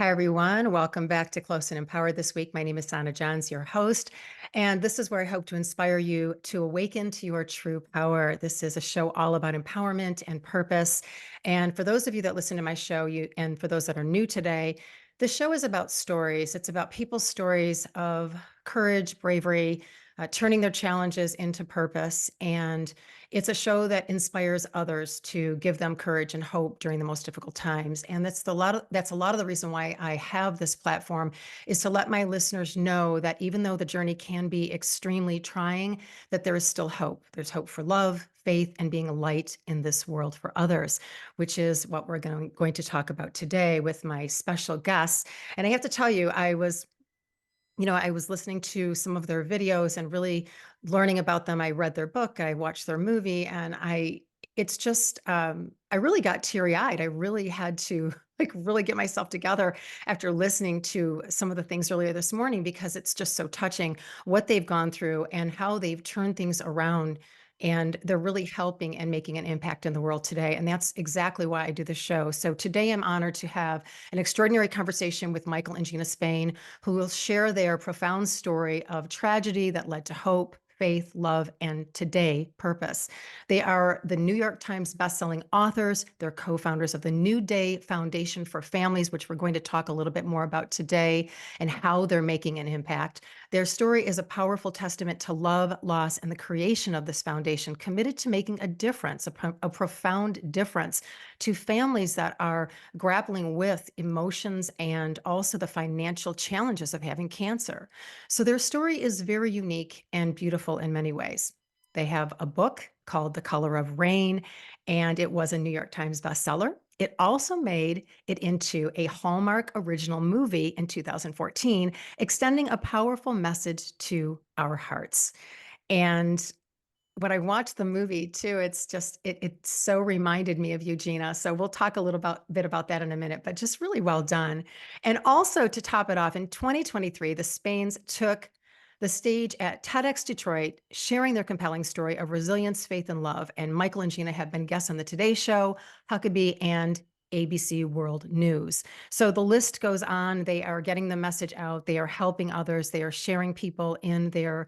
Hi, everyone. Welcome back to Close and Empowered this week. My name is Sonna Johns, your host, and this is where I hope to inspire you to awaken to your true power. This is a show all about empowerment and purpose. And for those of you that listen to my show, and for those that are new today, the show is about stories. It's about people's stories of courage, bravery, turning their challenges into purpose. And it's a show that inspires others to give them courage and hope during the most difficult times. And that's a lot of the reason why I have this platform, is to let my listeners know that even though the journey can be extremely trying, that there is still hope. There's hope for love, faith, and being a light in this world for others, which is what we're going to talk about today with my special guests. And I have to tell you, I was listening to some of their videos and really learning about them. I read their book, I watched their movie, and it's just, I really got teary eyed. I really had to like really get myself together after listening to some of the things earlier this morning, because it's just so touching what they've gone through and how they've turned things around. And they're really helping and making an impact in the world today. And that's exactly why I do the show. So today I'm honored to have an extraordinary conversation with Michael and Gina Spain, who will share their profound story of tragedy that led to hope, faith, love, and today, purpose. They are the New York Times bestselling authors. They're co-founders of the New Day Foundation for Families, which we're going to talk a little bit more about today, and how they're making an impact. Their story is a powerful testament to love, loss, and the creation of this foundation, committed to making a difference, a profound difference to families that are grappling with emotions and also the financial challenges of having cancer. So their story is very unique and beautiful in many ways. They have a book called The Color of Rain, and it was a New York Times bestseller. It also made it into a Hallmark original movie in 2014, extending a powerful message to our hearts. And when I watched the movie too, it so reminded me of Eugenia. So we'll talk a bit about that in a minute, but just really well done. And also to top it off, in 2023, the Spains took the stage at TEDx Detroit, sharing their compelling story of resilience, faith, and love. And Michael and Gina have been guests on the Today Show, Huckabee, and ABC World News. So the list goes on. They are getting the message out. They are helping others. They are sharing people in their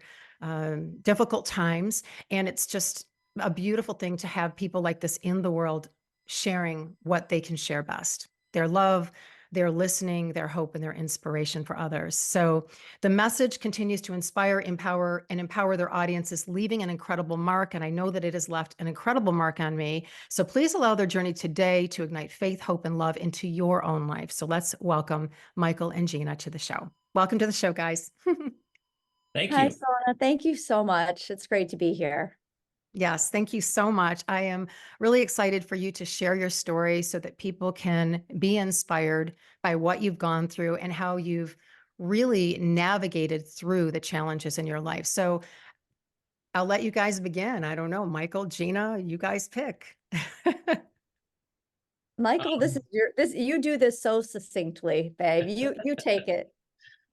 difficult times. And it's just a beautiful thing to have people like this in the world sharing what they can share best: their love, their listening, their hope, and their inspiration for others. So the message continues to inspire, empower their audiences, leaving an incredible mark. And I know that it has left an incredible mark on me. So please allow their journey today to ignite faith, hope, and love into your own life. So let's welcome Michael and Gina to the show. Welcome to the show, guys. Thank Hi, you. Sonna. Thank you so much. It's great to be here. Yes, thank you so much. I am really excited for you to share your story so that people can be inspired by what you've gone through and how you've really navigated through the challenges in your life. So I'll let you guys begin. I don't know, Michael, Gina, you guys pick. Michael, this is you do this so succinctly, babe. You take it.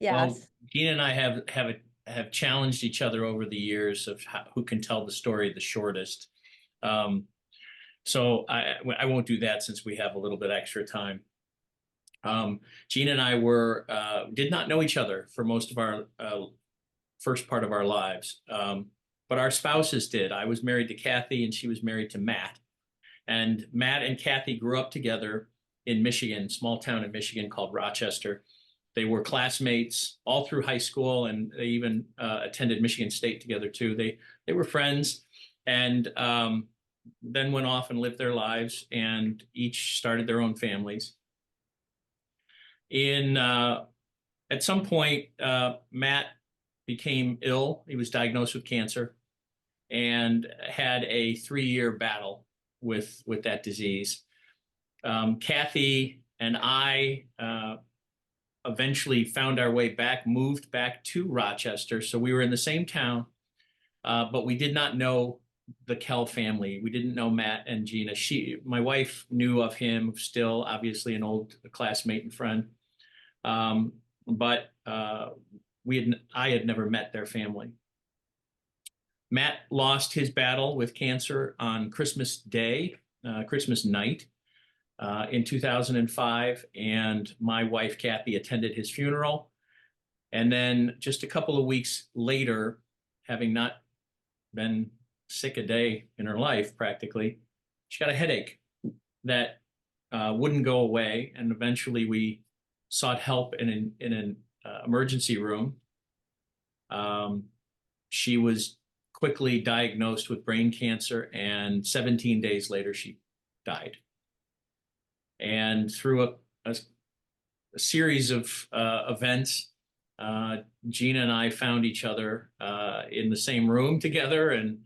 Well, Yes. Gina and I have challenged each other over the years of who can tell the story the shortest. Um, so I won't do that since we have a little bit extra time. Gina and I did not know each other for most of our first part of our lives, but our spouses did. I was married to Kathy, and she was married to Matt. And Matt and Kathy grew up together in Michigan, small town in Michigan called Rochester. They were classmates all through high school, and they even attended Michigan State together too. They were friends, and then went off and lived their lives, and each started their own families. At some point, Matt became ill. He was diagnosed with cancer and had a 3-year battle with that disease. Kathy and I eventually found our way back, moved back to Rochester. So we were in the same town, but we did not know the Kell family. We didn't know Matt and Gina. My wife knew of him, still obviously an old classmate and friend. But I had never met their family. Matt lost his battle with cancer on Christmas Day, Christmas night. in 2005, and my wife Kathy attended his funeral. And then just a couple of weeks later, having not been sick a day in her life practically, she got a headache that wouldn't go away, and eventually we sought help in an emergency room. She was quickly diagnosed with brain cancer, and 17 days later she died. And through a series of events, Gina and I found each other in the same room together, and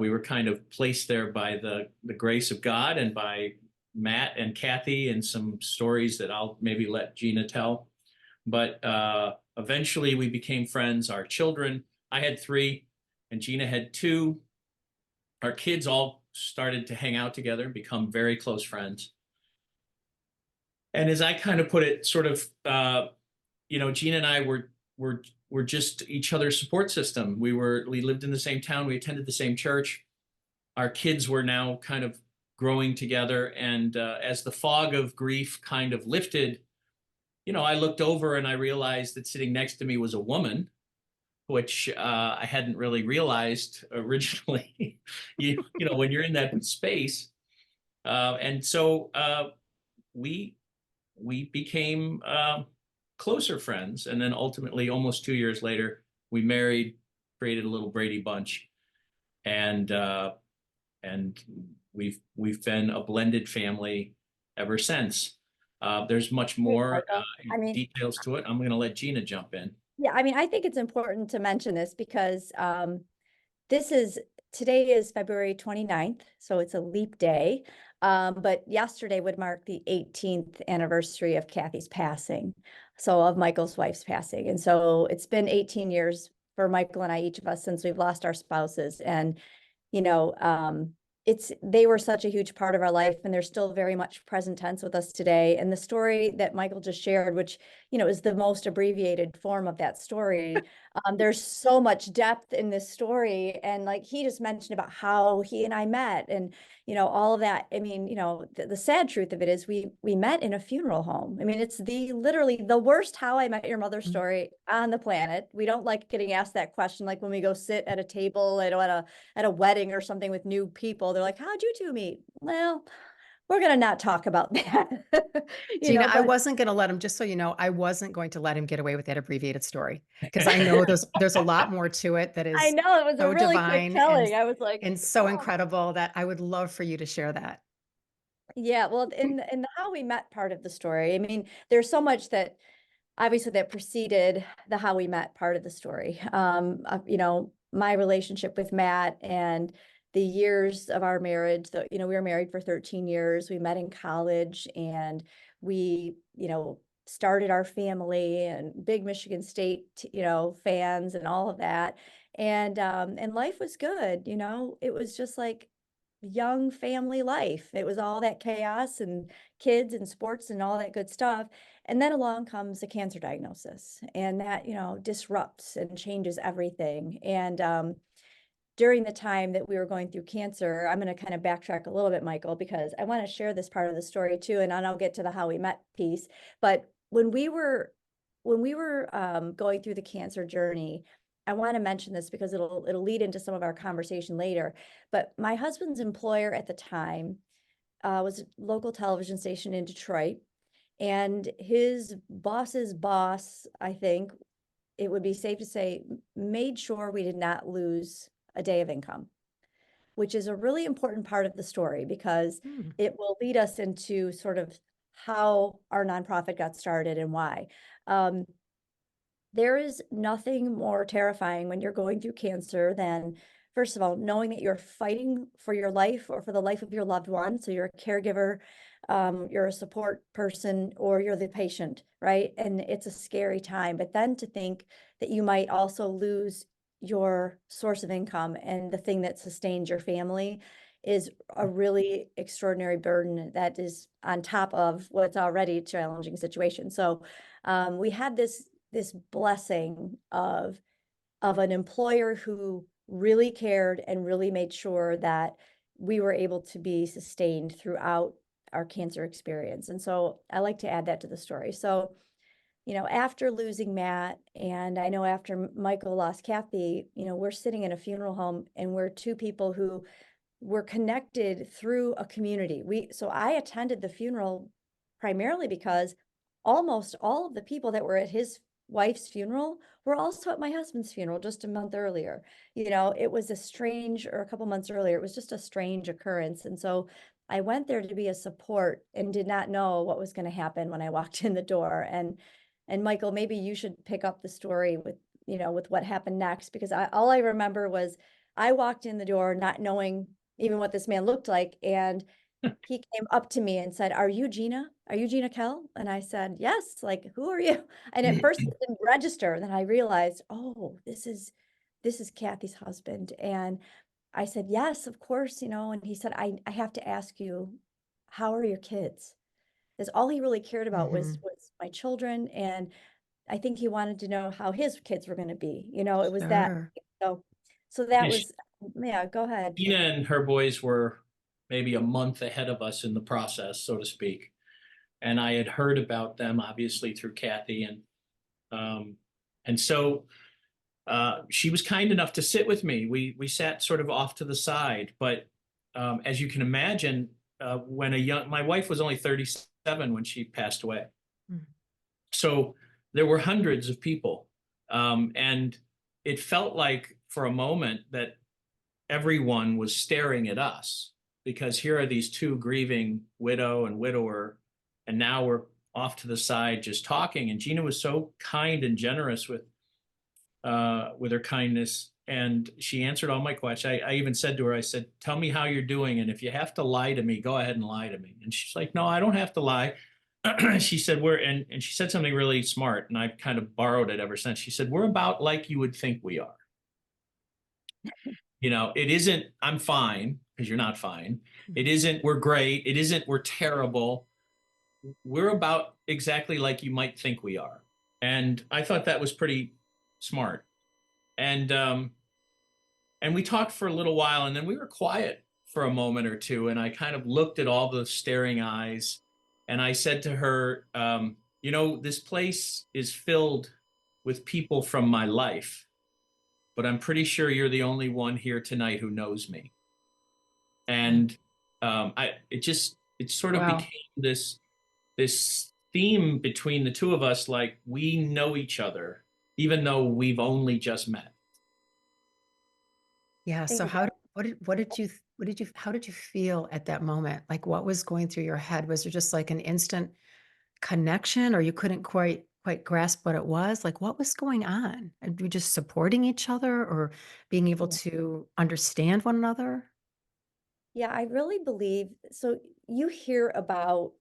we were kind of placed there by the grace of God and by Matt and Kathy, and some stories that I'll maybe let Gina tell. But eventually we became friends. Our children, I had 3 and Gina had 2. Our kids all started to hang out together and become very close friends. And as I kind of put it, sort of, Gina and I were just each other's support system. We lived in the same town. We attended the same church. Our kids were now kind of growing together. And as the fog of grief kind of lifted, I looked over and I realized that sitting next to me was a woman, which I hadn't really realized originally, when you're in that space. And so we became closer friends. And then ultimately, almost 2 years later, we married, created a little Brady Bunch. And we've been a blended family ever since. There's much more details to it. I'm going to let Gina jump in. Yeah, I mean, I think it's important to mention this because today is February 29th, so it's a leap day. But yesterday would mark the 18th anniversary of Kathy's passing, so of Michael's wife's passing. And so it's been 18 years for Michael and I, each of us, since we've lost our spouses. And, they were such a huge part of our life, and they're still very much present tense with us today. And the story that Michael just shared, which, is the most abbreviated form of that story. There's so much depth in this story. And like he just mentioned about how he and I met and, all of that. I mean, the sad truth of it is we met in a funeral home. I mean, it's literally the worst How I Met Your Mother story on the planet. We don't like getting asked that question. Like when we go sit at a table at a wedding or something with new people, they're like, how'd you two meet? Well, we're going to not talk about that. Gina, I wasn't going to let him, just so you know, I wasn't going to let him get away with that abbreviated story, because I know there's a lot more to it that is I know, it was so a really divine quick telling. I was like, and so oh. incredible that I would love for you to share that. Yeah, well, in the How We Met part of the story, I mean, there's so much that obviously that preceded the How We Met part of the story. My relationship with Matt and the years of our marriage, we were married for 13 years. We met in college, and we, started our family, and big Michigan State, fans and all of that. And life was good. It was just like young family life. It was all that chaos and kids and sports and all that good stuff. And then along comes a cancer diagnosis, and that, disrupts and changes everything. And during the time that we were going through cancer, I'm going to kind of backtrack a little bit, Michael, because I want to share this part of the story too, and then I'll get to the How We Met piece. But when we were going through the cancer journey, I want to mention this because it'll lead into some of our conversation later. But my husband's employer at the time was a local television station in Detroit, and his boss's boss, I think it would be safe to say, made sure we did not lose a day of income, which is a really important part of the story because it will lead us into sort of how our nonprofit got started and why. There is nothing more terrifying when you're going through cancer than, first of all, knowing that you're fighting for your life or for the life of your loved one. So you're a caregiver, you're a support person, or you're the patient, right? And it's a scary time. But then to think that you might also lose your source of income and the thing that sustains your family is a really extraordinary burden that is on top of what's already a challenging situation. So we had this blessing of an employer who really cared and really made sure that we were able to be sustained throughout our cancer experience. And so I like to add that to the story. So, after losing Matt, and I know after Michael lost Kathy, we're sitting in a funeral home and we're two people who were connected through a community. So I attended the funeral primarily because almost all of the people that were at his wife's funeral were also at my husband's funeral just a month earlier. It was or a couple months earlier, it was just a strange occurrence. And so I went there to be a support and did not know what was going to happen when I walked in the door. And Michael, maybe you should pick up the story with what happened next, because all I remember was I walked in the door not knowing even what this man looked like. And he came up to me and said, "Are you Gina? Are you Gina Kell?" And I said, "Yes." Like, "Who are you?" And at first it didn't register. And then I realized, oh, this is Kathy's husband. And I said, "Yes, of course," and he said, I have to ask you, how are your kids? Because all he really cared about was my children. And I think he wanted to know how his kids were going to be. It was that. Sure. So that Yeah, was, yeah, go ahead. Gina and her boys were maybe a month ahead of us in the process, so to speak. And I had heard about them obviously through Kathy, and so she was kind enough to sit with me. We sat sort of off to the side, but as you can imagine, my wife was only 37 when she passed away. Mm. So there were hundreds of people, and it felt like for a moment that everyone was staring at us, because here are these two grieving widow and widower, and now we're off to the side just talking. And Gina was so kind and generous with her kindness, and she answered all my questions. I even said to her, I said, "Tell me how you're doing, and if you have to lie to me, go ahead and lie to me." And she's like, "No, I don't have to lie." She said, and she said something really smart, and I've kind of borrowed it ever since. She said, "We're about like you would think we are. It isn't, I'm fine," because you're not fine. It isn't, we're great. It isn't, we're terrible. We're about exactly like you might think we are." And I thought that was pretty smart. And we talked for a little while, and then we were quiet for a moment or two. And I kind of looked at all the staring eyes, and I said to her, "This place is filled with people from my life, but I'm pretty sure you're the only one here tonight who knows me." And it sort of Wow. became this theme between the two of us, like we know each other, even though we've only just met. Yeah. I So think how did, how did you feel at that moment? Like, what was going through your head? Was there just like an instant connection, or you couldn't quite grasp what it was? Like, what was going on? Are you just supporting each other, or being able Yeah. to understand one another? Yeah, I really believe so. You hear about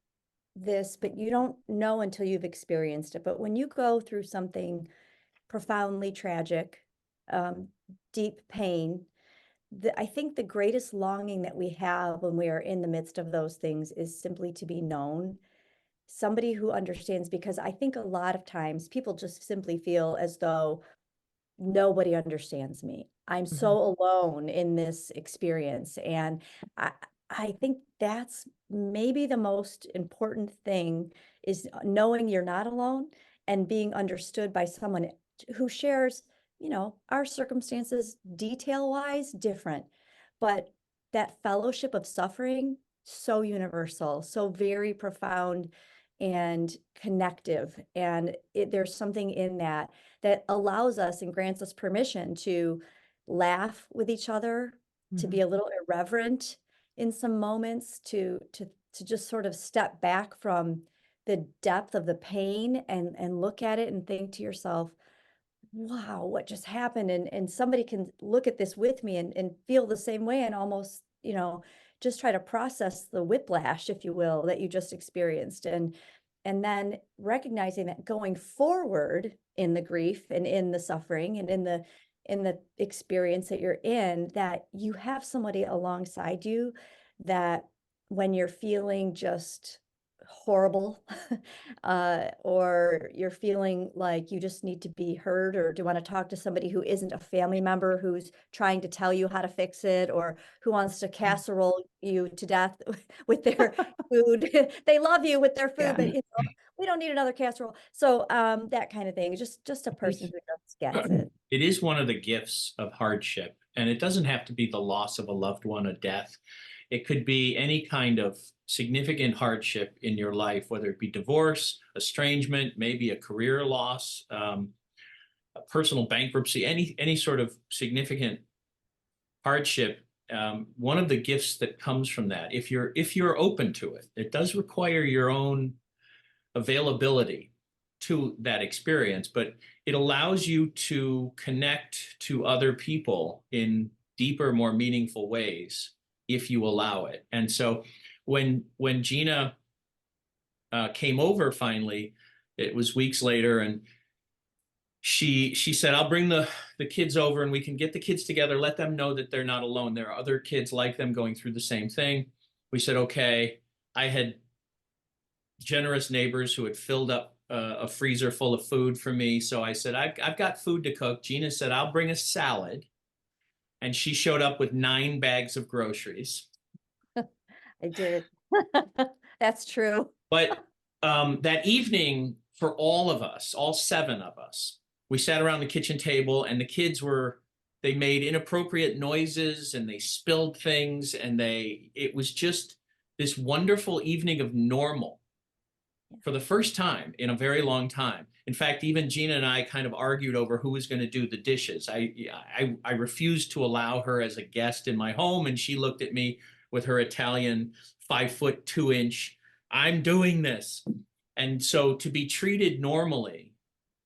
this, but you don't know until you've experienced it. But when you go through something profoundly tragic, um, deep pain, I think the greatest longing that we have when we are in the midst of those things is simply to be known, somebody who understands. Because I think a lot of times people just simply feel as though nobody understands me. I'm Mhm. so alone in this experience. And I, I think that's maybe the most important thing, is knowing you're not alone and being understood by someone who shares, our circumstances detail wise different, but that fellowship of suffering, so universal, so very profound and connective. And there's something in that allows us and grants us permission to laugh with each other, to be Mhm. a little irreverent in some moments, to just sort of step back from the depth of the pain and look at it and think to yourself, wow, what just happened? And somebody can look at this with me and feel the same way, and almost, just try to process the whiplash, if you will, that you just experienced. And then recognizing that going forward in the grief and in the suffering and in the experience that you're in, that you have somebody alongside you, that when you're feeling just horrible, or you're feeling like you just need to be heard, or do you want to talk to somebody who isn't a family member who's trying to tell you how to fix it, or who wants to casserole you to death with their food. They love you with their food, Yeah. but we don't need another casserole. So that kind of thing. Just a person who just gets it. It is one of the gifts of hardship, and it doesn't have to be the loss of a loved one, a death. It could be any kind of significant hardship in your life, whether it be divorce, estrangement, maybe a career loss, a personal bankruptcy, any sort of significant hardship. One of the gifts that comes from that, if you're open to it, it does require your own availability to that experience, but it allows you to connect to other people in deeper, more meaningful ways if you allow it. And so when Gina came over finally, it was weeks later, and she said, I'll bring the kids over and we can get the kids together, let them know that they're not alone. There are other kids like them going through the same thing. We said, okay. I had generous neighbors who had filled up a freezer full of food for me. So I said, I've got food to cook. Gina said, I'll bring a salad. And she showed up with 9 bags of groceries. I did. That's true. But that evening, for all of us, all 7 of us, we sat around the kitchen table, and the kids they made inappropriate noises and they spilled things, and it was just this wonderful evening of normal for the first time in a very long time. In fact, even Gina and I kind of argued over who was going to do the dishes. I refused to allow her as a guest in my home, and she looked at me with her Italian 5'2" I'm doing this. And so to be treated normally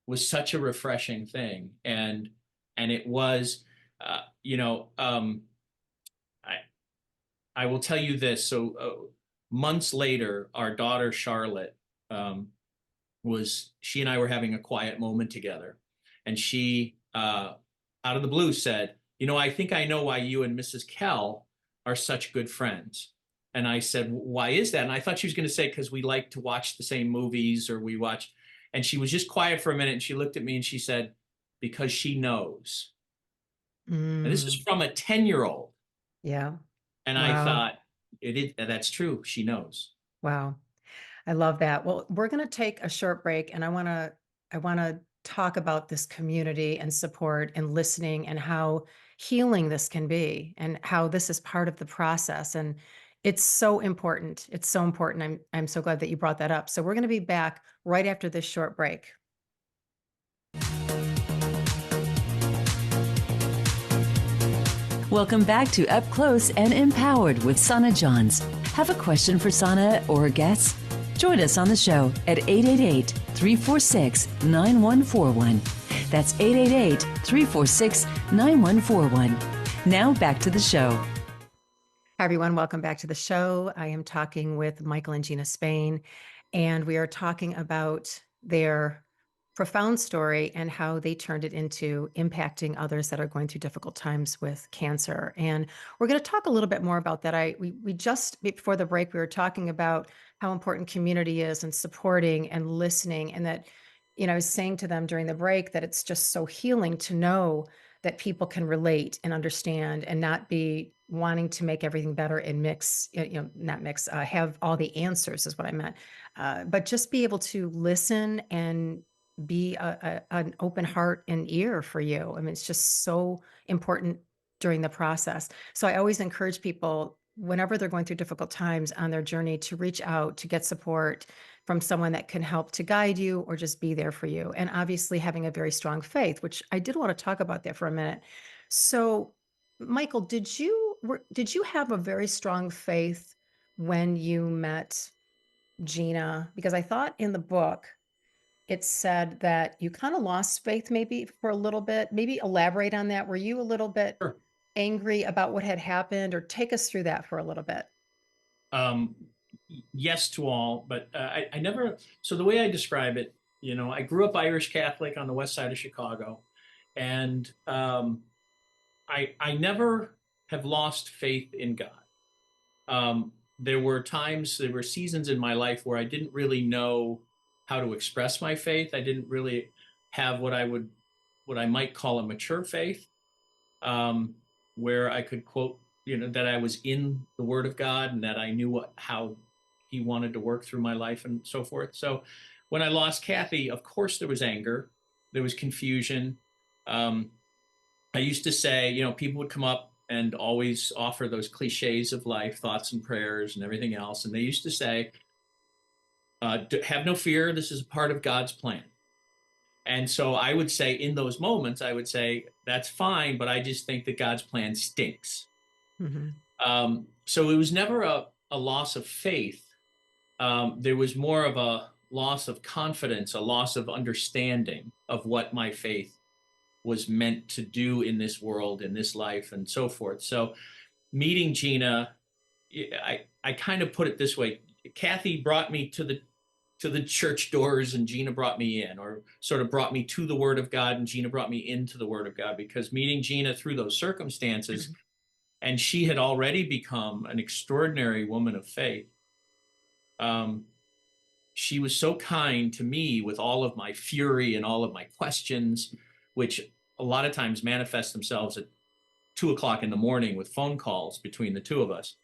was such a refreshing thing. And it was, I will tell you this. So months later, our daughter Charlotte, she and I were having a quiet moment together, and she, out of the blue, said, I think I know why you and Mrs. Kell are such good friends. And I said, why is that? And I thought she was going to say, because we like to watch the same movies, or we watch. And she was just quiet for a minute, and she looked at me and she said, because she knows. And this is from a 10-year-old. Yeah. And Wow. I thought, that's true. She knows. Wow. I love that. Well, we're going to take a short break, and I want to talk about this community and support and listening, and how healing this can be, and how this is part of the process. And it's so important. It's so important. I'm so glad that you brought that up. So we're going to be back right after this short break. Welcome back to Up Close and Empowered with Sonna Johns. Have a question for Sonna or guests? Join us on the show at 888-346-9141. That's 888-346-9141. Now back to the show. Hi, everyone. Welcome back to the show. I am talking with Michael and Gina Spain, and we are talking about their profound story and how they turned it into impacting others that are going through difficult times with cancer. And we're going to talk a little bit more about that. We just before the break, we were talking about how important community is, and supporting and listening. And that, I was saying to them during the break that it's just so healing to know that people can relate and understand, and not be wanting to make everything better and have all the answers is what I meant. But just be able to listen and be an open heart and ear for you. I mean, it's just so important during the process. So I always encourage people, whenever they're going through difficult times on their journey, to reach out, to get support from someone that can help to guide you or just be there for you. And obviously having a very strong faith, which I did want to talk about that for a minute. So Michael, did you have a very strong faith when you met Gina? Because I thought in the book it said that you kind of lost faith maybe for a little bit. Maybe elaborate on that. Were you a little bit Sure. angry about what had happened, or take us through that for a little bit? Yes to all, but I never. So the way I describe it, I grew up Irish Catholic on the west side of Chicago, and I never have lost faith in God. there were seasons in my life where I didn't really know how to express my faith. I didn't really have what I might call a mature faith, where I could quote, that I was in the Word of God and that I knew how He wanted to work through my life and so forth. So when I lost Kathy, of course there was anger, there was confusion. I used to say, people would come up and always offer those cliches of life, thoughts and prayers and everything else. And they used to say, have no fear, this is a part of God's plan. And so I would say in those moments, I would say, that's fine, but I just think that God's plan stinks. So it was never a loss of faith. There was more of a loss of confidence, a loss of understanding of what my faith was meant to do in this world, in this life, and so forth. So meeting Gina, I kind of put it this way. Kathy brought me to the church doors and Gina brought me in, or sort of brought me to the Word of God and Gina brought me into the Word of God, because meeting Gina through those circumstances, and she had already become an extraordinary woman of faith. She was so kind to me with all of my fury and all of my questions, which a lot of times manifest themselves at 2 o'clock in the morning with phone calls between the two of us.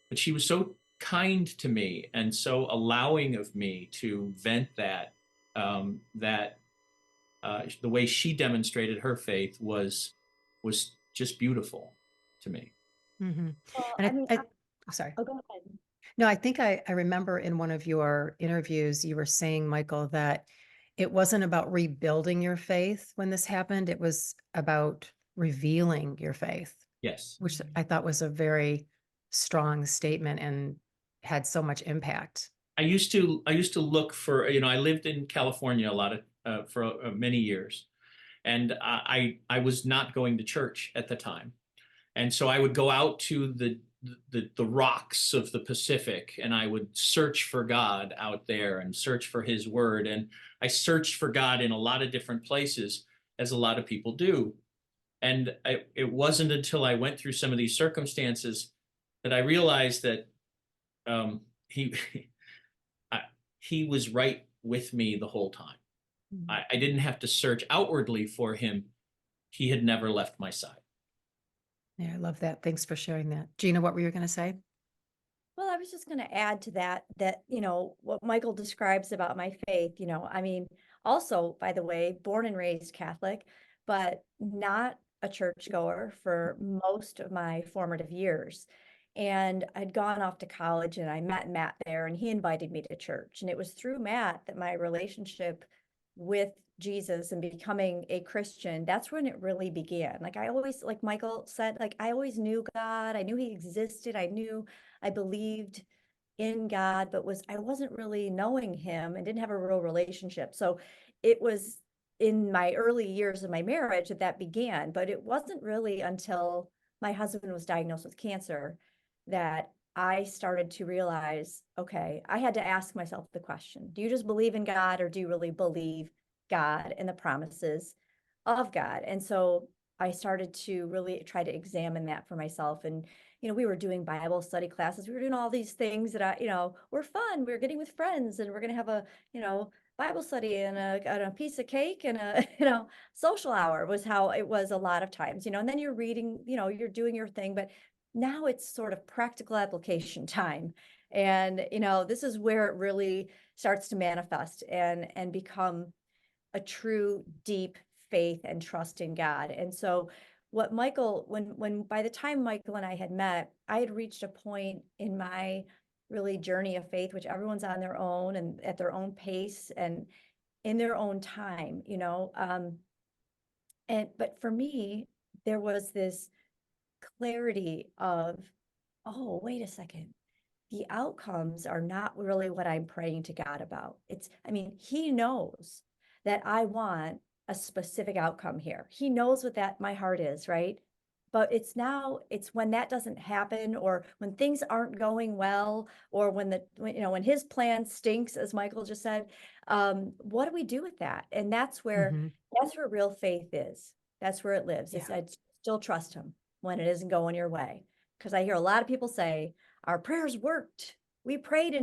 But she was so kind to me and so allowing of me to vent that, the way she demonstrated her faith was just beautiful to me. Well, Well, and sorry. oh, go ahead. No, I think I remember in one of your interviews, you were saying, Michael, that it wasn't about rebuilding your faith when this happened. It was about revealing your faith, Yes. which I thought was a very strong statement and had so much impact. I used to look for, I lived in California a lot for many years, and I was not going to church at the time. And so I would go out to the rocks of the Pacific and I would search for God out there and search for His Word. And I searched for God in a lot of different places, as a lot of people do. And it wasn't until I went through some of these circumstances that I realized that he he was right with me the whole time. I didn't have to search outwardly for Him. He had never left my side. Yeah, I love that. Thanks for sharing that. Gina, what were you going to say? Well, I was just going to add to that, what Michael describes about my faith, I mean, also, by the way, born and raised Catholic, but not a churchgoer for most of my formative years. And I'd gone off to college and I met Matt there and he invited me to church. And it was through Matt that my relationship with Jesus and becoming a Christian, that's when it really began. Like like Michael said, like I always knew God. I knew He existed. I believed in God, but I wasn't really knowing Him and didn't have a real relationship. So it was in my early years of my marriage that began, but it wasn't really until my husband was diagnosed with cancer that I started to realize, okay, I had to ask myself the question, do you just believe in God or do you really believe God and the promises of God? And so I started to really try to examine that for myself. And, we were doing Bible study classes. We were doing all these things that were fun. We were getting with friends and we're going to have a, Bible study and a piece of cake and a, social hour was how it was a lot of times, and then you're reading, you're doing your thing, but now it's sort of practical application time. And, this is where it really starts to manifest and become a true deep faith and trust in God. And so what Michael, when by the time Michael and I had met, I had reached a point in my really journey of faith, which everyone's on their own and at their own pace and in their own time, but for me, there was this clarity of, oh, wait a second. The outcomes are not really what I'm praying to God about. He knows that I want a specific outcome here. He knows what my heart is, right? But it's when that doesn't happen, or when things aren't going well, or when His plan stinks, as Michael just said, what do we do with that? And that's where real faith is. That's where it lives. Yeah. I still trust Him when it isn't going your way. Because I hear a lot of people say, our prayers worked. We prayed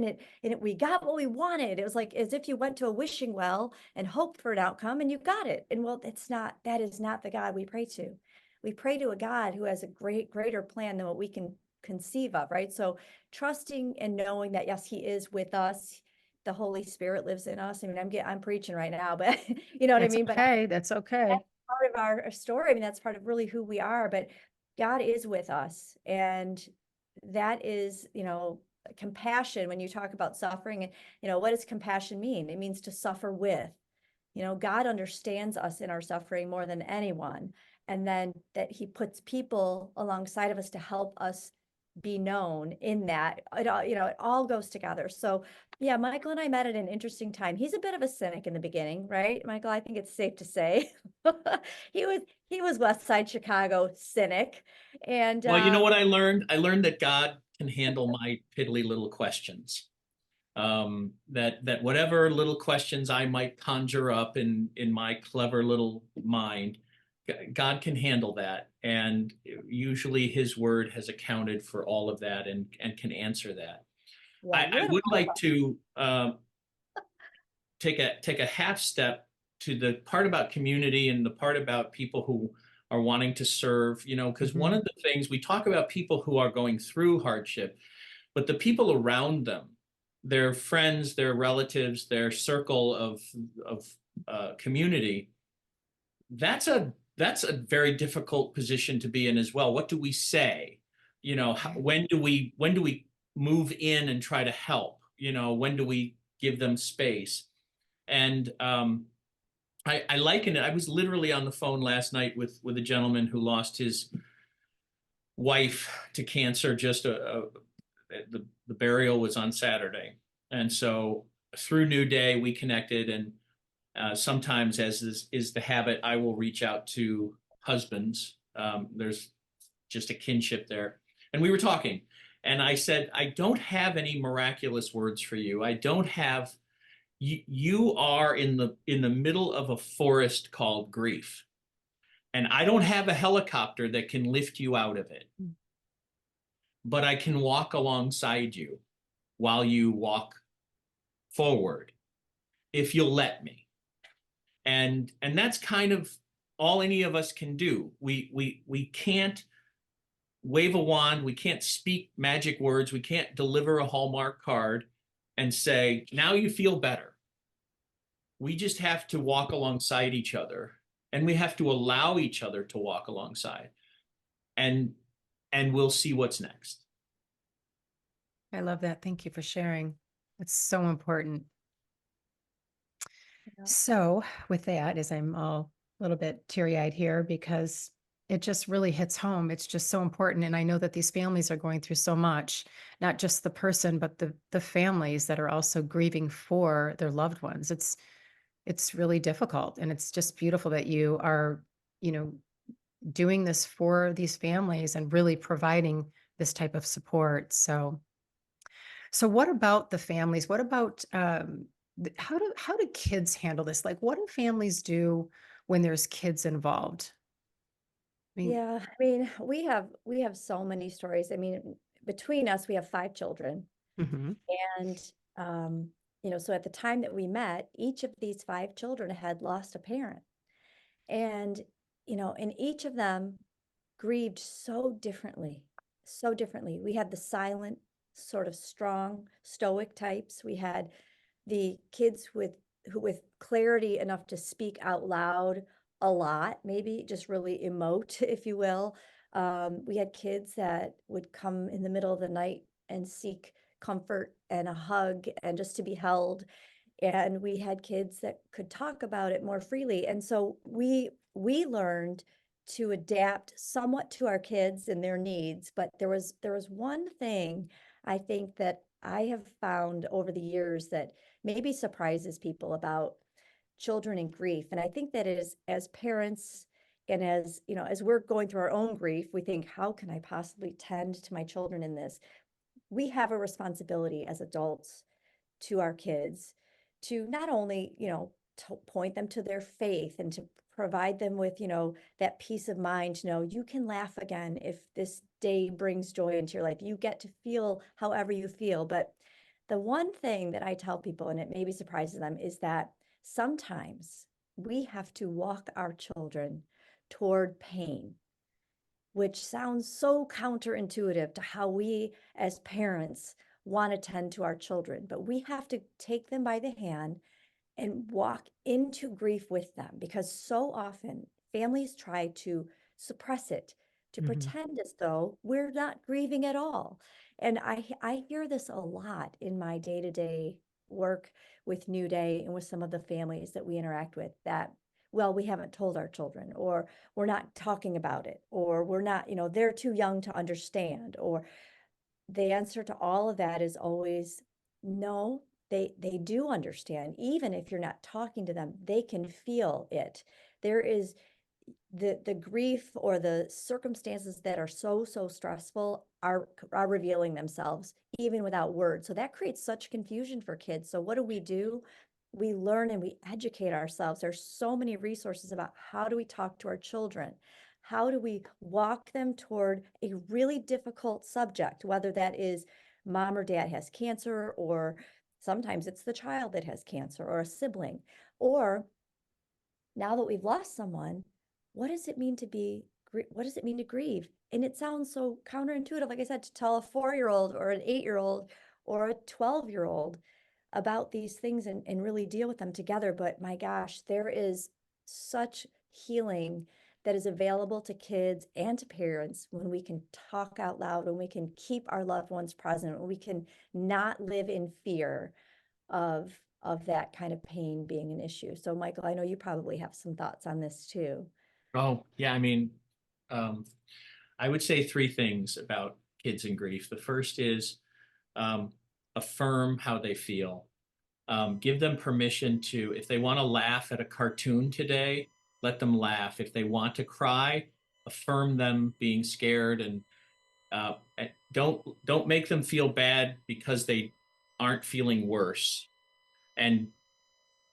we got what we wanted. It was like as if you went to a wishing well and hoped for an outcome and you got it. And well, that is not the God we pray to. We pray to a God who has a greater plan than what we can conceive of, right? So trusting and knowing that, yes, he is with us. The Holy Spirit lives in us. I mean, I'm preaching right now, but you know what I That's mean? But okay. That's okay. that's part of our story. I mean, that's part of really who we are, but God is with us. And that is, compassion. When you talk about suffering, and, what does compassion mean? It means to suffer with. God understands us in our suffering more than anyone. And then that he puts people alongside of us to help us be known in that. It all, it all goes together. So yeah, Michael and I met at an interesting time. He's a bit of a cynic in the beginning, right, Michael? I think it's safe to say. He was West Side Chicago cynic. And Well, you know what I learned? I learned that God can handle my piddly little questions. That whatever little questions I might conjure up in my clever little mind, God can handle that. And usually his word has accounted for all of that and can answer that. yeah, I would like to take a half step to the part about community and the part about people who are wanting to serve, because one of the things we talk about, people who are going through hardship, but the people around them, their friends, their relatives, their circle of community, that's a very difficult position to be in as well. What do we say? When do we move in and try to help? When do we give them space? And I liken it. I was literally on the phone last night with a gentleman who lost his wife to cancer. Just the burial was on Saturday, and so through New Day we connected. And sometimes, as is the habit, I will reach out to husbands. There's just a kinship there, and we were talking. And I said, I don't have any miraculous words for you. I don't have. You are in the middle of a forest called grief, and I don't have a helicopter that can lift you out of it, but I can walk alongside you while you walk forward, if you'll let me. And that's kind of all any of us can do. We can't wave a wand, we can't speak magic words, we can't deliver a Hallmark card and say, now you feel better. We just have to walk alongside each other, and we have to allow each other to walk alongside, and we'll see what's next. I love that. Thank you for sharing. It's so important. Yeah. So with that, as I'm all a little bit teary-eyed here because it just really hits home. It's just so important. And I know that these families are going through so much, not just the person, but the families that are also grieving for their loved ones. It's really difficult. And it's just beautiful that you are, doing this for these families and really providing this type of support. So what about the families? What about how do kids handle this? Like, what do families do when there's kids involved? I mean, Yeah, I mean, we have so many stories. I mean, between us, we have 5 children. mhm. And so at the time that we met, each of these 5 children had lost a parent. And, and each of them grieved so differently, so differently. We had the silent, sort of strong, stoic types. We had the kids with clarity enough to speak out loud a lot, maybe just really emote, if you will. We had kids that would come in the middle of the night and seek comfort and a hug and just to be held. And we had kids that could talk about it more freely. And so we learned to adapt somewhat to our kids and their needs. But there was one thing I think that I have found over the years that maybe surprises people about children in grief. And I think that is, as parents and as as we're going through our own grief, we think, how can I possibly tend to my children in this? We have a responsibility as adults to our kids to not only to point them to their faith and to provide them with, that peace of mind to know you can laugh again if this day brings joy into your life. You get to feel however you feel. But the one thing that I tell people, and it maybe surprises them, is that sometimes we have to walk our children toward pain, which sounds so counterintuitive to how we as parents want to tend to our children. But we have to take them by the hand and walk into grief with them, because so often families try to suppress it, to Mhm. pretend as though we're not grieving at all. And I hear this a lot in my day-to-day work with New Day and with some of the families that we interact with, that, well, we haven't told our children, or we're not talking about it, or we're not, they're too young to understand. Or the answer to all of that is always no. They do understand. Even if you're not talking to them, they can feel it. There is the grief or the circumstances that are so stressful are revealing themselves even without words. So that creates such confusion for kids. So what do? We learn and we educate ourselves. There's so many resources about how do we talk to our children? How do we walk them toward a really difficult subject, whether that is mom or dad has cancer, or sometimes it's the child that has cancer, or a sibling, or now that we've lost someone, what does it mean what does it mean to grieve? And it sounds so counterintuitive, like I said, to tell a 4-year-old or an 8-year-old or a 12-year-old about these things and really deal with them together. But my gosh, there is such healing that is available to kids and to parents when we can talk out loud, when we can keep our loved ones present, when we can not live in fear of that kind of pain being an issue. So Michael, I know you probably have some thoughts on this too. Oh, yeah. I mean, I would say three things about kids in grief. The first is affirm how they feel. Give them permission to, if they want to laugh at a cartoon today, let them laugh. If they want to cry, affirm them being scared, and don't make them feel bad because they aren't feeling worse, and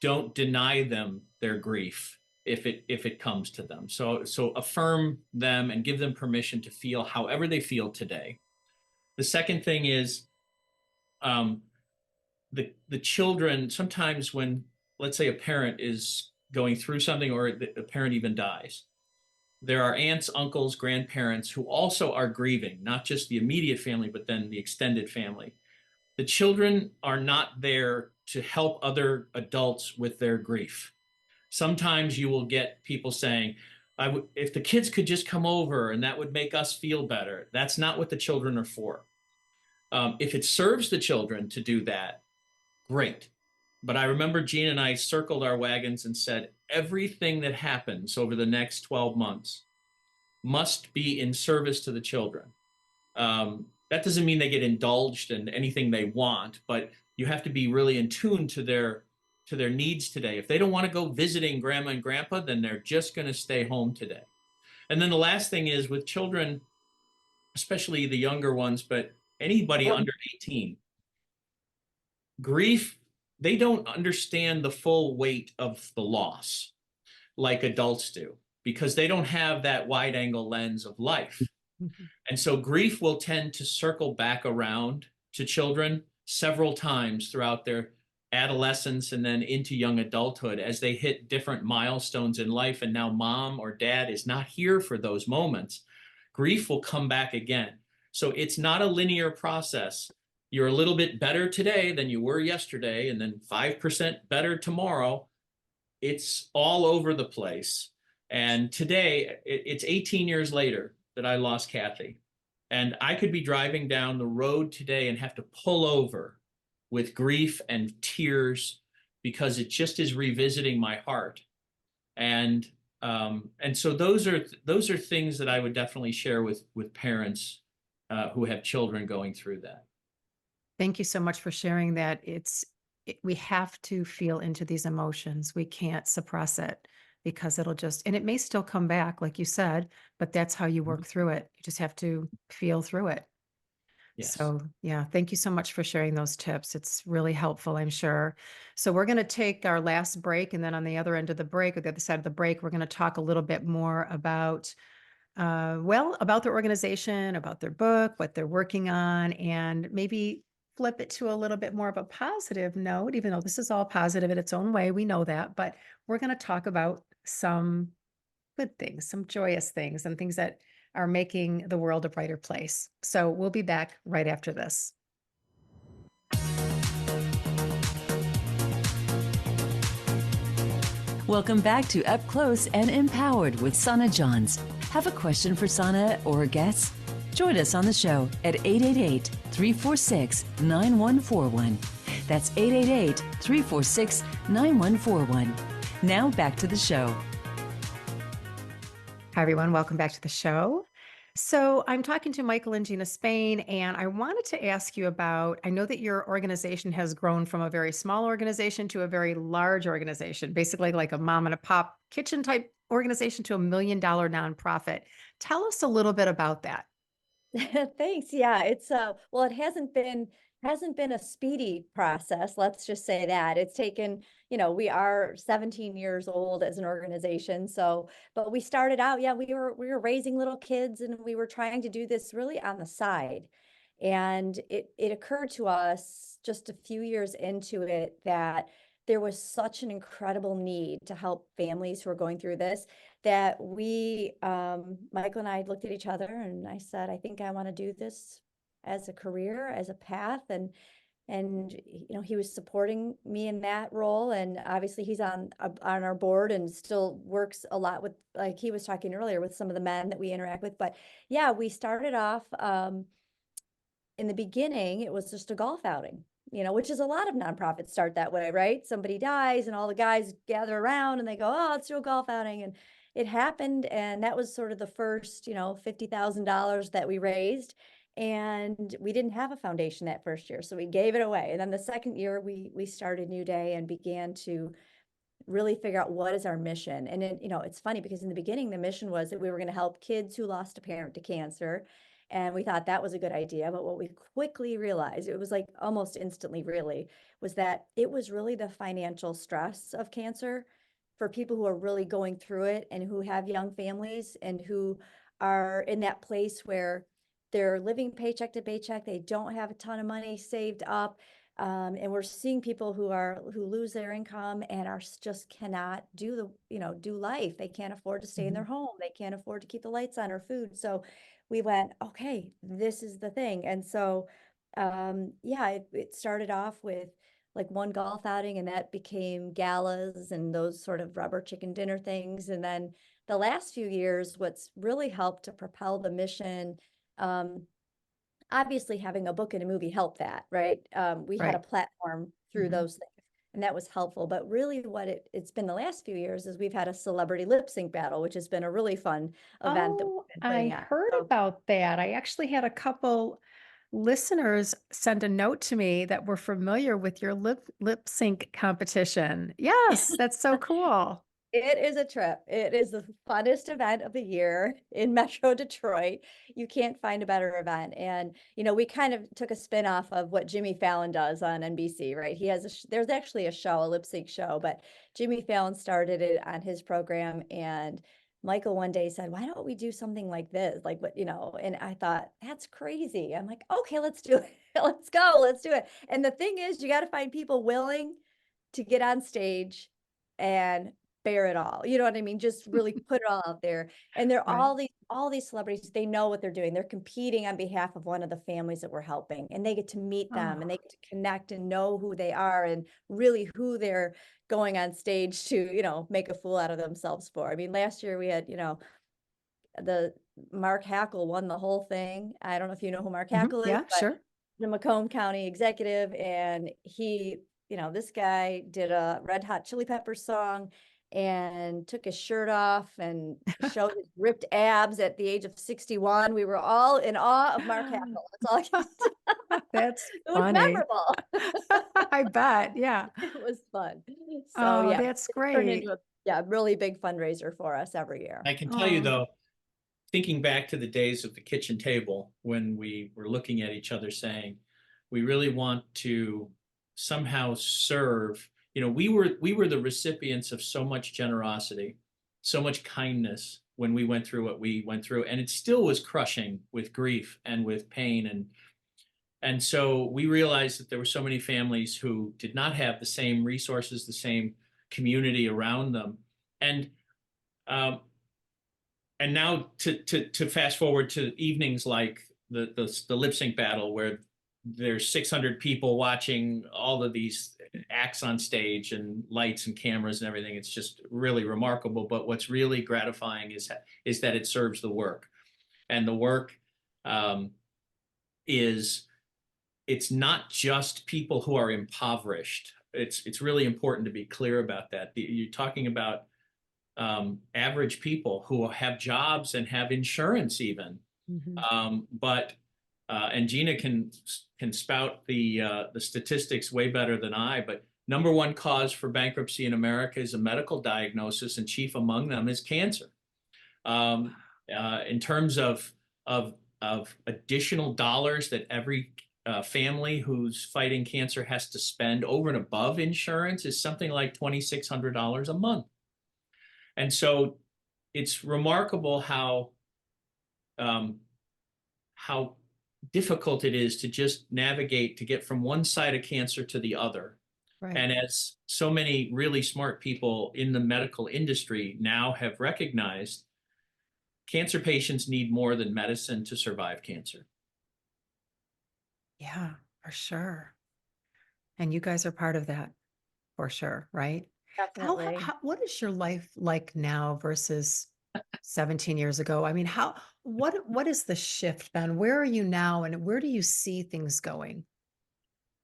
don't deny them their grief if it comes to them. So affirm them and give them permission to feel however they feel today. The second thing is the children, sometimes when, let's say, a parent is going through something, or a parent even dies, there are aunts, uncles, grandparents who also are grieving, not just the immediate family, but then the extended family. The children are not there to help other adults with their grief. Sometimes you will get people saying, if the kids could just come over and that would make us feel better. That's not what the children are for. If it serves the children to do that, great. But I remember Gina and I circled our wagons and said, everything that happens over the next 12 months must be in service to the children. That doesn't mean they get indulged in anything they want, but you have to be really in tune to their needs today. If they don't want to go visiting grandma and grandpa, then they're just going to stay home today. And then the last thing is with children, especially the younger ones, but anybody under 18, grief, they don't understand the full weight of the loss like adults do, because they don't have that wide angle lens of life. Mhm. And so grief will tend to circle back around to children several times throughout their adolescence and then into young adulthood as they hit different milestones in life. And now mom or dad is not here for those moments. Grief will come back again. So it's not a linear process. You're a little bit better today than you were yesterday, and then 5% better tomorrow. It's all over the place. And today, it's 18 years later that I lost Kathy. And I could be driving down the road today and have to pull over with grief and tears because it just is revisiting my heart. And so those are things that I would definitely share with parents who have children going through that. Thank you so much for sharing that. We have to feel into these emotions. We can't suppress it, because and it may still come back, like you said, but that's how you work through it. You just have to feel through it. Yes. So yeah, thank you so much for sharing those tips. It's really helpful, I'm sure. So we're going to take our last break, and then on the other end of the break, or the other side of the break, we're going to talk a little bit more about, about their organization, about their book, what they're working on, and maybe flip it to a little bit more of a positive note, even though this is all positive in its own way. We know that, but we're going to talk about some good things, some joyous things, and things that are making the world a brighter place. So we'll be back right after this. Welcome back to Up Close and Empowered with Sonna Johns. Have a question for Sonna or a guest? Join us on the show at 888-346-9141. That's 888-346-9141. Now back to the show. Hi, everyone. Welcome back to the show. So I'm talking to Michael and Gina Spain, and I wanted to ask you about, I know that your organization has grown from a very small organization to a very large organization, basically like a mom and a pop kitchen type organization to $1 million nonprofit. Tell us a little bit about that. Thanks. Yeah, it's well, it hasn't been a speedy process. Let's just say that. It's taken, we are 17 years old as an organization. So, but we started out, yeah, we were raising little kids and we were trying to do this really on the side. And it occurred to us just a few years into it that there was such an incredible need to help families who are going through this, that Michael and I looked at each other and I said, I think I want to do this as a career, as a path. And he was supporting me in that role. And obviously he's on our board and still works a lot with, like he was talking earlier, with some of the men that we interact with. But yeah, we started off, in the beginning, it was just a golf outing, which is a lot of nonprofits start that way, right? Somebody dies and all the guys gather around and they go, oh, let's do a golf outing. And it happened. And that was sort of the first, $50,000 that we raised. And we didn't have a foundation that first year. So we gave it away. And then the second year we started New Day and began to really figure out what is our mission. And then, it's funny because in the beginning, the mission was that we were going to help kids who lost a parent to cancer. And we thought that was a good idea. But what we quickly realized, it was like almost instantly really, was that it was really the financial stress of cancer for people who are really going through it and who have young families and who are in that place where they're living paycheck to paycheck. They don't have a ton of money saved up. And we're seeing people who lose their income and just cannot do do life. They can't afford to stay in their home. They can't afford to keep the lights on or food. So we went, okay, this is the thing. And so, yeah, it started off with like one golf outing, and that became galas and those sort of rubber chicken dinner things. And then the last few years, what's really helped to propel the mission, obviously having a book and a movie helped that, right? We had a Right. platform through those things, and that was helpful. But really what it's been the last few years is we've had a celebrity lip sync battle, which has been a really fun event that Oh, we've been I putting on. heard So about that. I actually had a couple listeners send a note to me that were familiar with your lip sync competition. Yes, that's so cool. it is a trip. It is the funnest event of the year in Metro Detroit. You can't find a better event. And, we kind of took a spin off of what Jimmy Fallon does on NBC, right? He has there's actually a show, a lip sync show, but Jimmy Fallon started it on his program. And Michael one day said, why don't we do something like this? Like what, and I thought, that's crazy. I'm like, okay, let's do it. Let's go. Let's do it. And the thing is, you got to find people willing to get on stage and bear it all. You know what I mean? Just really put it all out there. And they're Right. all these celebrities, they know what they're doing. They're competing on behalf of one of the families that we're helping. And they get to meet them and they Oh, get to connect and know who they are and really who they're going on stage to, make a fool out of themselves for. I mean, last year we had, the Mark Hackle won the whole thing. I don't know if you know who Mark Hackle is, yeah, but sure. the Macomb County executive, and he, this guy did a Red Hot Chili Peppers song and took his shirt off and showed his ripped abs at the age of 61. We were all in awe of Mark Hackle. That's all I can say. That's It was funny. memorable. I bet. Yeah. It was fun. So Oh, yeah, that's it's turned great. into a really big fundraiser for us every year. I can tell you Oh, though, thinking back to the days of the kitchen table when we were looking at each other saying, we really want to somehow serve, we were the recipients of so much generosity, so much kindness when we went through what we went through, and it still was crushing with grief and with pain. And so we realized that there were so many families who did not have the same resources, the same community around them. And um, and now to fast forward to evenings like the lip sync battle, where there's 600 people watching all of these acts on stage and lights and cameras and everything. It's just really remarkable. But what's really gratifying is that it serves the work, and the work is, it's not just people who are impoverished. It's really important to be clear about that. You're talking about average people who have jobs and have insurance even. But and Gina can spout the statistics way better than I, but number one cause for bankruptcy in America is a medical diagnosis, and chief among them is cancer. In terms of additional dollars that every family who's fighting cancer has to spend over and above insurance is something like $2,600 a month. And so it's remarkable how difficult it is to just navigate to get from one side of cancer to the other. Right. And as so many really smart people in the medical industry now have recognized, cancer patients need more than medicine to survive cancer. Yeah, for sure. And you guys are part of that, for sure, right? Definitely. What is your life like now versus 17 years ago? I mean, what is the shift then? Where are you now, and where do you see things going?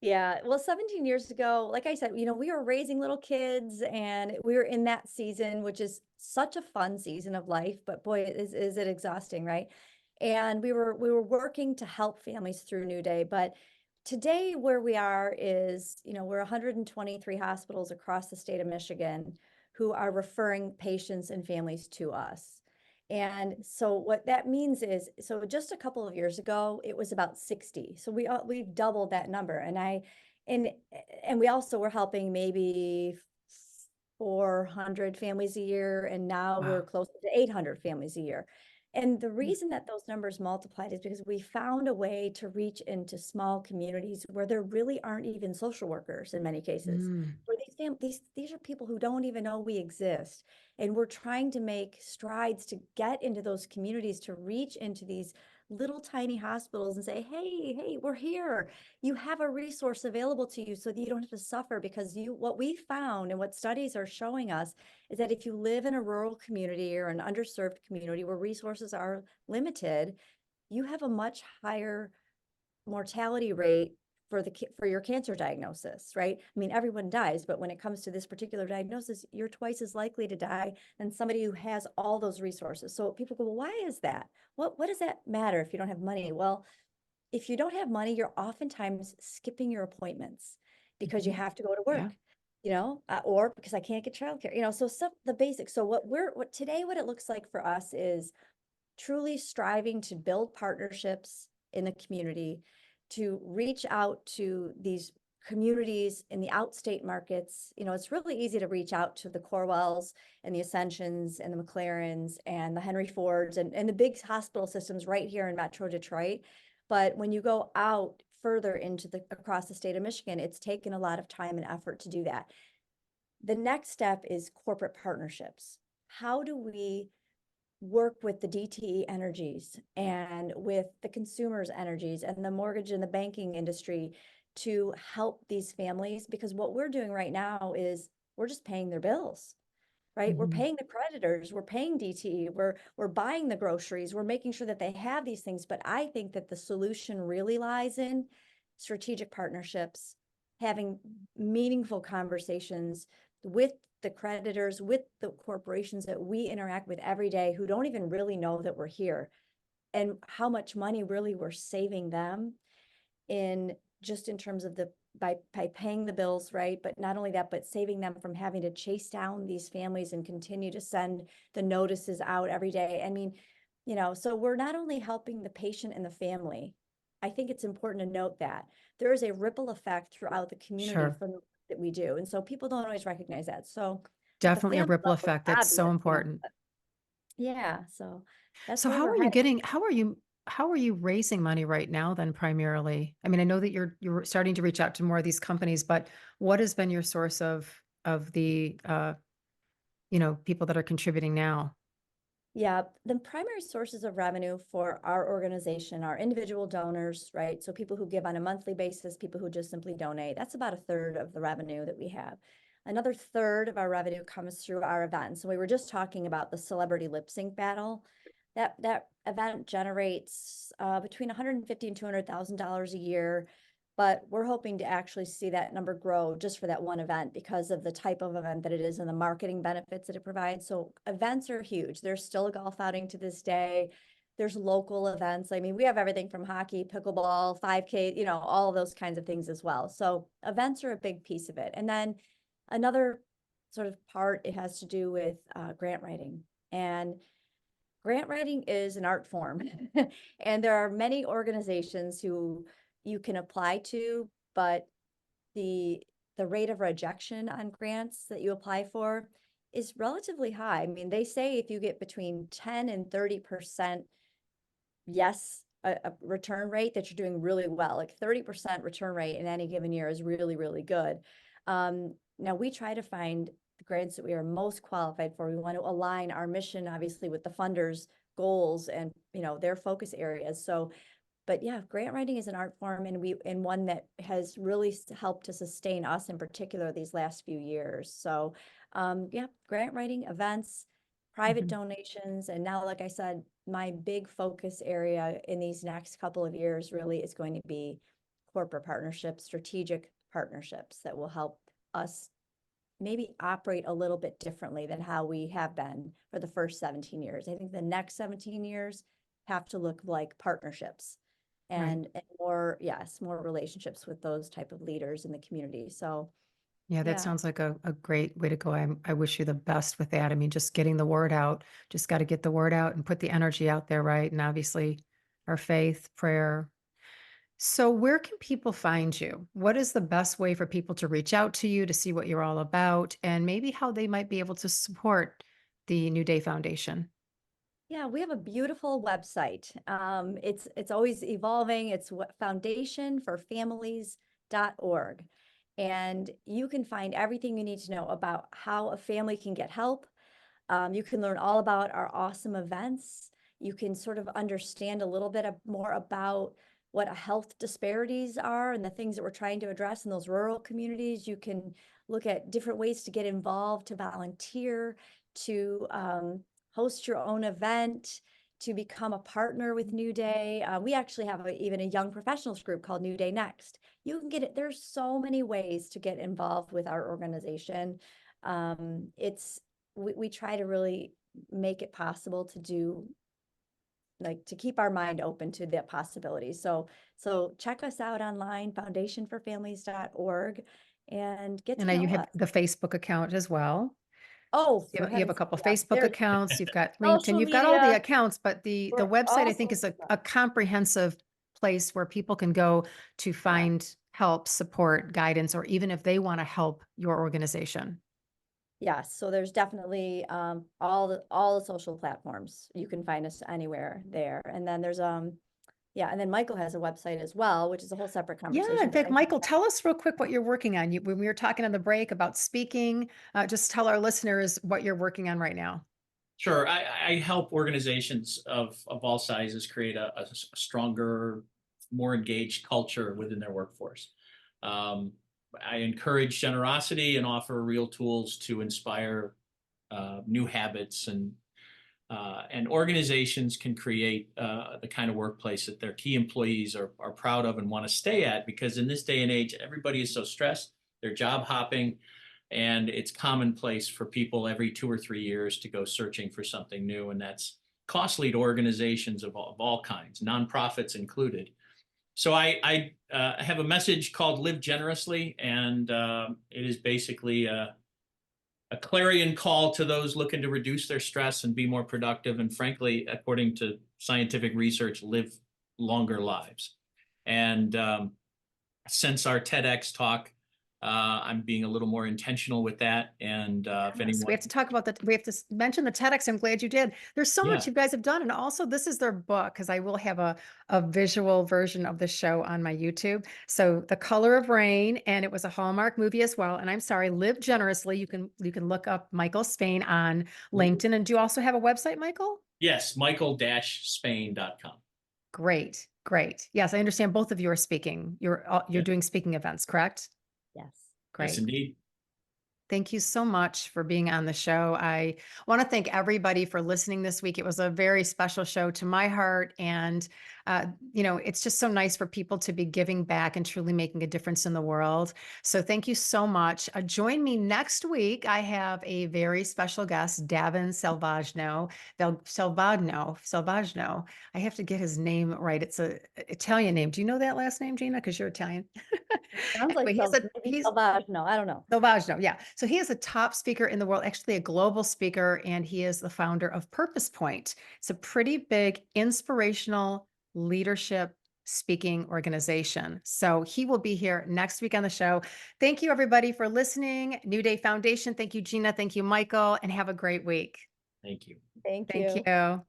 Yeah, well, 17 years ago, like I said, we were raising little kids and we were in that season, which is such a fun season of life, but boy, is it exhausting, right? And we were working to help families through New Day, but today where we are is, we're 123 hospitals across the state of Michigan who are referring patients and families to us. And so what that means is, so just a couple of years ago, it was about 60. So we've doubled that number. And we also were helping maybe 400 families a year, and now we're Wow. close to 800 families a year. And the reason that those numbers multiplied is because we found a way to reach into small communities where there really aren't even social workers in many cases, Mm. where these are people who don't even know we exist. And we're trying to make strides to get into those communities, to reach into these little tiny hospitals and say, hey, we're here. You have a resource available to you so that you don't have to suffer, because what we found and what studies are showing us is that if you live in a rural community or an underserved community where resources are limited, you have a much higher mortality rate for your cancer diagnosis, right? I mean, everyone dies, but when it comes to this particular diagnosis, you're twice as likely to die than somebody who has all those resources. So people go, well, why is that? What does that matter if you don't have money? Well, if you don't have money, you're oftentimes skipping your appointments because you have to go to work, or because I can't get childcare, so the basics. So what it looks like for us is truly striving to build partnerships in the community, to reach out to these communities in the outstate markets. It's really easy to reach out to the Corwells and the Ascensions and the McLarens and the Henry Fords and the big hospital systems right here in Metro Detroit. But when you go out further across the state of Michigan, it's taken a lot of time and effort to do that. The next step is corporate partnerships. How do we work with the DTE energies and with the consumers energies and the mortgage and the banking industry to help these families? Because what we're doing right now is we're just paying their bills, right? We're paying the creditors, we're paying DTE, we're buying the groceries, we're making sure that they have these things. But I think that the solution really lies in strategic partnerships, having meaningful conversations with the creditors, with the corporations that we interact with every day, who don't even really know that we're here, and how much money really we're saving them in terms of by paying the bills, right? But not only that, but saving them from having to chase down these families and continue to send the notices out every day. I mean, you know, so we're not only helping the patient and the family. I think it's important to note that there is a ripple effect throughout the community Sure. from the work that we do. And so people don't always recognize that. So at the Definitely a family ripple level, it's effect. That's so obvious, you know, important. but yeah, so that's So where we're headed. how are you raising money right now then primarily? I mean, I know that you're starting to reach out to more of these companies, but what has been your source of the people that are contributing now? Yeah, the primary sources of revenue for our organization are individual donors, right? So people who give on a monthly basis, people who just simply donate. That's about a third of the revenue that we have. Another third of our revenue comes through our events. So we were just talking about the celebrity lip sync battle. That event generates between 150 and $200,000 a year, but we're hoping to actually see that number grow just for that one event because of the type of event that it is and the marketing benefits that it provides. So events are huge. There's still a golf outing to this day. There's local events. I mean, we have everything from hockey, pickleball, 5K, you know, all of those kinds of things as well. So events are a big piece of it. And then another sort of part, it has to do with grant writing. And grant writing is an art form. And there are many organizations who you can apply to, but the rate of rejection on grants that you apply for is relatively high. I mean, they say if you get between 10 and 30% yes, a return rate, that you're doing really well. Like 30% return rate in any given year is really, really good. Now we try to find the grants that we are most qualified for. We want to align our mission, obviously, with the funders' goals and, you know, their focus areas. So, but yeah, grant writing is an art form, and one that has really helped to sustain us in particular these last few years. So, yeah, grant writing, events, private Mhm. donations, and now, like I said, my big focus area in these next couple of years really is going to be corporate partnerships, strategic partnerships that will help us maybe operate a little bit differently than how we have been for the first 17 years. I think the next 17 years have to look like partnerships Right. and more, yes, more relationships with those type of leaders in the community. So Yeah, that yeah. sounds like a great way to go. I wish you the best with that. I mean, just getting the word out, just got to get the word out and put the energy out there, right? And obviously our faith, prayer. So where can people find you? What is the best way for people to reach out to you to see what you're all about and maybe how they might be able to support the New Day Foundation? Yeah, we have a beautiful website. It's always evolving. It's foundationforfamilies.org. And you can find everything you need to know about how a family can get help. You can learn all about our awesome events. You can sort of understand a little bit more about what health disparities are and the things that we're trying to address in those rural communities. You can look at different ways to get involved, to volunteer, to host your own event, to become a partner with New Day. We actually have even a young professionals group called New Day Next. You can get it. There's so many ways to get involved with our organization. It's we try to really make it possible to do, like, to keep our mind open to the possibilities. So check us out online, foundationforfamilies.org, and get And to now you know have us. the Facebook account as well. Oh, You for have a heaven's couple sake, yes, Facebook there's accounts, you've got LinkedIn, social you've got all the media. accounts, but the We're website I think also, is a comprehensive place where people can go to yeah. find help, support, guidance, or even if they want to help your organization. Yes, so there's definitely all the social platforms. You can find us anywhere there. And then there's yeah, and then Michael has a website as well, which is a whole separate Yeah, conversation, in but fact, Michael, tell us real quick what you're working on. When we were talking on the break about speaking, just tell our listeners what you're working on right now. Sure. I help organizations of all sizes create a stronger, more engaged culture within their workforce. Um, I encourage generosity and offer real tools to inspire new habits, and organizations can create the kind of workplace that their key employees are proud of and want to stay at, because in this day and age, everybody is so stressed, they're job hopping, and it's commonplace for people every 2 or 3 years to go searching for something new, and that's costly to organizations of all kinds, nonprofits included. So I have a message called "Live Generously," and it is basically a clarion call to those looking to reduce their stress and be more productive. And frankly, according to scientific research, live longer lives. And since our TEDx talk, I'm being a little more intentional with that. And if Yes, anyone, we have to talk about that. We have to mention the TEDx. I'm glad you did. There's so yeah, much you guys have done. And also this is their book, because I will have a visual version of the show on my YouTube. So The Color of Rain, and it was a Hallmark movie as well. And I'm sorry, Live Generously. You can look up Michael Spain on LinkedIn. And do you also have a website, Michael? yes, michael-spain.com. Great, great. Yes, I understand both of you are speaking. You're Yeah. doing speaking events, correct? Yes. Yes, Great. indeed. Thank you so much for being on the show. I want to thank everybody for listening this week. It was a very special show to my heart. And, it's just so nice for people to be giving back and truly making a difference in the world. So thank you so much. Join me next week. I have a very special guest, Davin Selvagno. I have to get his name right. It's an Italian name. Do you know that last name, Gina? Because you're Italian. Sounds like Anyway, maybe Salvage. No, I don't know. Selvagno, yeah. So he is a top speaker in the world, actually a global speaker, and he is the founder of Purpose Point. It's a pretty big inspirational leadership speaking organization. So he will be here next week on the show. Thank you, everybody, for listening. New Day Foundation. Thank you, Gina. Thank you, Michael, and have a great week. Thank you. Thank Thank you. you.